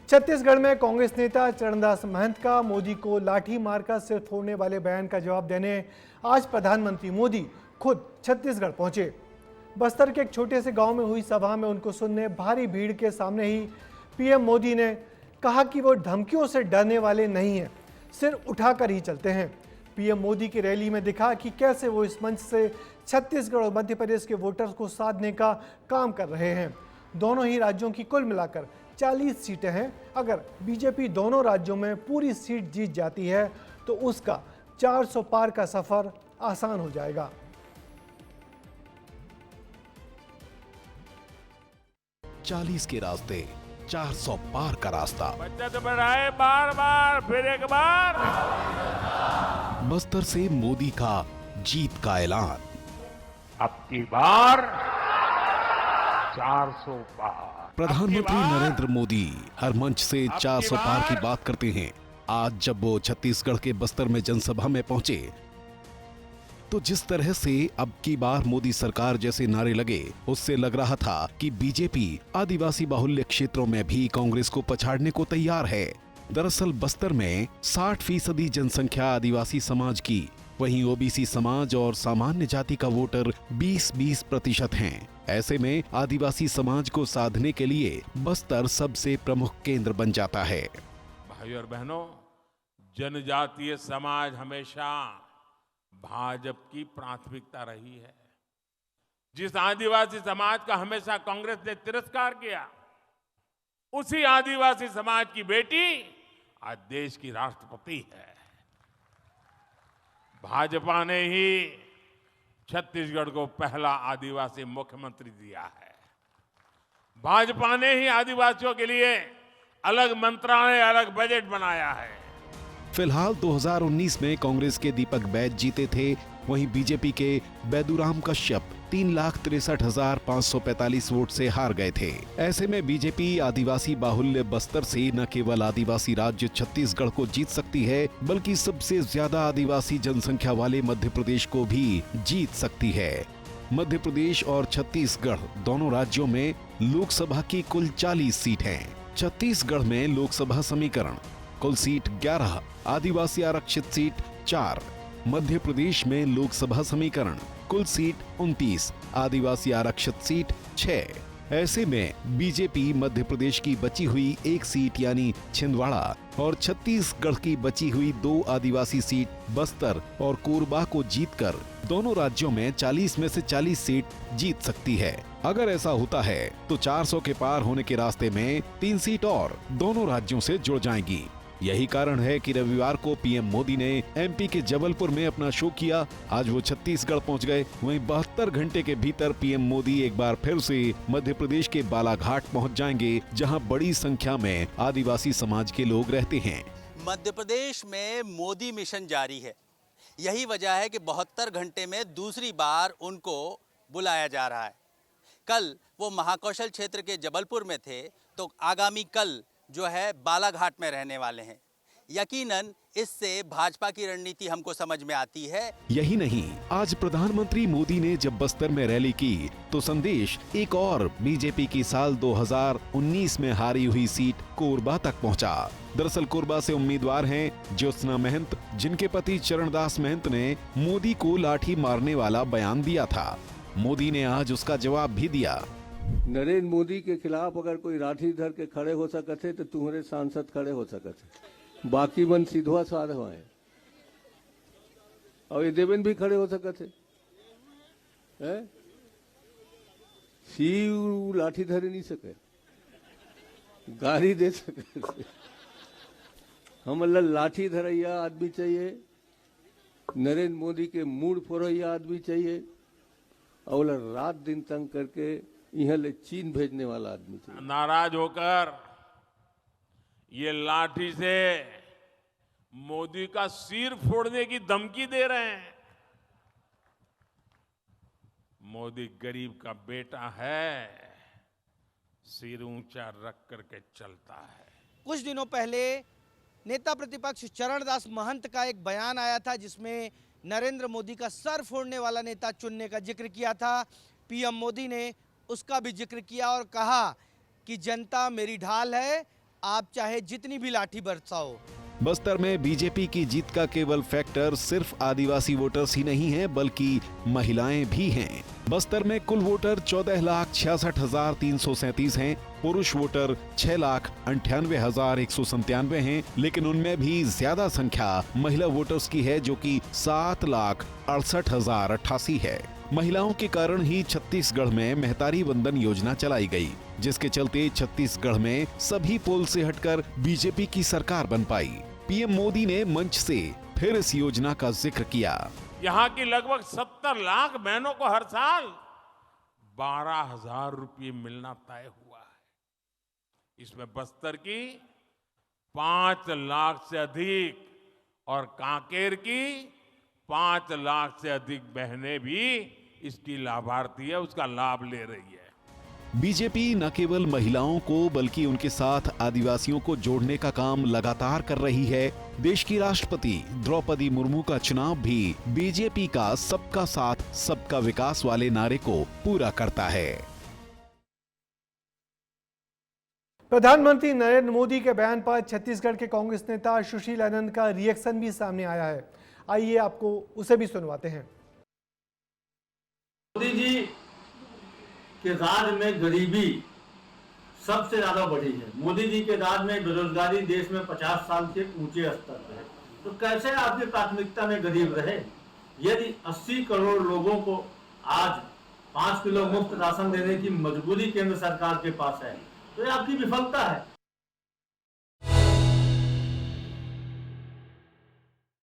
छत्तीसगढ़ में कांग्रेस नेता चरणदास महंत का मोदी को लाठी मारकर सिर फोड़ने वाले बयान का जवाब देने आज प्रधानमंत्री मोदी खुद छत्तीसगढ़ पहुंचे। बस्तर के एक छोटे से गांव में हुई सभा में उनको सुनने भारी भीड़ के सामने ही पीएम मोदी ने कहा कि वो धमकियों से डरने वाले नहीं हैं, सिर उठाकर ही चलते हैं। पीएम मोदी की रैली में दिखा कि कैसे वो इस मंच से छत्तीसगढ़ और मध्य प्रदेश के वोटर्स को साधने का काम कर रहे हैं। दोनों ही राज्यों की कुल मिलाकर 40 सीटें हैं। अगर बीजेपी दोनों राज्यों में पूरी सीट जीत जाती है तो उसका 400 पार का सफर आसान हो जाएगा। चालीस के रास्ते 400 पार का रास्ता। बचत बढ़ाए बार बार फिर एक बार। बस्तर से मोदी का जीत का ऐलान। अब की बार 400 पार। प्रधानमंत्री नरेंद्र मोदी हर मंच से 400 पार की बात करते हैं। आज जब वो छत्तीसगढ़ के बस्तर में जनसभा में पहुंचे तो जिस तरह से अब की बार मोदी सरकार जैसे नारे लगे, उससे लग रहा था कि बीजेपी आदिवासी बाहुल्य क्षेत्रों में भी कांग्रेस को पछाड़ने को तैयार है। दरअसल बस्तर में 60% जनसंख्या आदिवासी समाज की, वहीं ओबीसी समाज और सामान्य जाति का वोटर 20-20% हैं। ऐसे में आदिवासी समाज को साधने के लिए बस्तर सबसे प्रमुख केंद्र बन जाता है। भाइयों और बहनों, जनजातीय समाज हमेशा भाजपा की प्राथमिकता रही है। जिस आदिवासी समाज का हमेशा कांग्रेस ने तिरस्कार किया, उसी आदिवासी समाज की बेटी आज देश की राष्ट्रपति है। भाजपा ने ही छत्तीसगढ़ को पहला आदिवासी मुख्यमंत्री दिया है। भाजपा ने ही आदिवासियों के लिए अलग मंत्रालय, अलग बजट बनाया है। फिलहाल 2019 में कांग्रेस के दीपक बैज जीते थे, वहीं बीजेपी के बैदूराम कश्यप 3,63,545 वोट से हार गए थे। ऐसे में बीजेपी आदिवासी बाहुल्य बस्तर से न केवल आदिवासी राज्य छत्तीसगढ़ को जीत सकती है, बल्कि सबसे ज्यादा आदिवासी जनसंख्या वाले मध्य प्रदेश को भी जीत सकती है। मध्य प्रदेश और छत्तीसगढ़ दोनों राज्यों में लोकसभा की कुल 40 सीट हैं। छत्तीसगढ़ में लोकसभा समीकरण कुल सीट 11, आदिवासी आरक्षित सीट 4। मध्य प्रदेश में लोकसभा समीकरण कुल सीट 29, आदिवासी आरक्षित सीट 6। ऐसे में बीजेपी मध्य प्रदेश की बची हुई एक सीट यानी छिंदवाड़ा और छत्तीसगढ़ की बची हुई 2 आदिवासी सीट बस्तर और कोरबा को जीतकर दोनों राज्यों में 40 में से 40 सीट जीत सकती है। अगर ऐसा होता है तो 400 के पार होने के रास्ते में 3 सीट और दोनों राज्यों से जुड़ जाएंगी। यही कारण है कि रविवार को पीएम मोदी ने एमपी के जबलपुर में अपना शो किया। आज वो छत्तीसगढ़ पहुंच गए। वहीं 72 घंटे के भीतर पीएम मोदी एक बार फिर से मध्य प्रदेश के बालाघाट पहुंच जाएंगे, जहां बड़ी संख्या में आदिवासी समाज के लोग रहते हैं। मध्य प्रदेश में मोदी मिशन जारी है। यही वजह है कि 72 घंटे में दूसरी बार उनको बुलाया जा रहा है। कल वो महाकौशल क्षेत्र के जबलपुर में थे, तो आगामी कल जो है बालाघाट में रहने वाले हैं। यकीनन इससे भाजपा की रणनीति हमको समझ में आती है। यही नहीं, आज प्रधानमंत्री मोदी ने जब बस्तर में रैली की तो संदेश एक और बीजेपी की साल 2019 में हारी हुई सीट कोरबा तक पहुंचा। दरअसल कोरबा से उम्मीदवार हैं ज्योत्सना महंत, जिनके पति चरणदास महंत ने मोदी को लाठी मारने वाला बयान दिया था। मोदी ने आज उसका जवाब भी दिया। नरेंद्र मोदी के खिलाफ अगर कोई लाठी धर के खड़े हो सकते तो तुम्हारे सांसद खड़े हो सकते, बाकी मन सीधवा साध है और ये देवेंद्र भी खड़े हो सकते हैं। शिव लाठी धरे नहीं सके, गाली दे सके। हम लाठी धरैया आदमी चाहिए, नरेंद्र मोदी के मूड फोरैया आदमी चाहिए, और रात दिन तंग करके यहाँ ले चीन भेजने वाला आदमी चाहिए। नाराज होकर ये लाठी से मोदी का सिर फोड़ने की धमकी दे रहे हैं। मोदी गरीब का बेटा है, सिर ऊंचा रख करके चलता है। कुछ दिनों पहले नेता प्रतिपक्ष चरणदास महंत का एक बयान आया था, जिसमें नरेंद्र मोदी का सर फोड़ने वाला नेता चुनने का जिक्र किया था। पीएम मोदी ने उसका भी जिक्र किया और कहा कि जनता मेरी ढाल है, आप चाहे जितनी भी लाठी बरसाओ। बस्तर में बीजेपी की जीत का केवल फैक्टर सिर्फ आदिवासी वोटर्स ही नहीं है, बल्कि महिलाएं भी हैं। बस्तर में कुल वोटर 14,66,337 हैं, पुरुष वोटर 6,98,197 हैं, लेकिन उनमें भी ज्यादा संख्या महिला वोटर्स की है, जो कि 7,68,088 है। महिलाओं के कारण ही छत्तीसगढ़ में महतारी वंदन योजना चलाई गई, जिसके चलते छत्तीसगढ़ में सभी पोल से हटकर बीजेपी की सरकार बन पाई। पीएम मोदी ने मंच से फिर इस योजना का जिक्र किया। यहाँ की लगभग 70 लाख बहनों को हर साल 12,000 रुपये मिलना तय हुआ है। इसमें बस्तर की 5 लाख से अधिक और कांकेर की 5 लाख से अधिक बहनें भी इसकी लाभार्थी है, उसका लाभ ले रही है। बीजेपी न केवल महिलाओं को बल्कि उनके साथ आदिवासियों को जोड़ने का काम लगातार कर रही है। देश की राष्ट्रपति द्रौपदी मुर्मू का चुनाव भी बीजेपी का सबका साथ सबका विकास वाले नारे को पूरा करता है। प्रधानमंत्री नरेंद्र मोदी के बयान पर छत्तीसगढ़ के कांग्रेस नेता सुशील आनंद का रिएक्शन भी सामने आया है। आइए आपको उसे भी सुनवाते हैं। मोदी जी के राज में गरीबी सबसे ज्यादा बढ़ी है। मोदी जी के राज में बेरोजगारी देश में 50 साल के ऊंचे स्तर पर है। तो कैसे आपकी प्राथमिकता में गरीब रहे? यदि 80 करोड़ लोगों को आज 5 किलो मुफ्त राशन देने की मजबूरी केंद्र सरकार के पास है, तो ये आपकी विफलता है।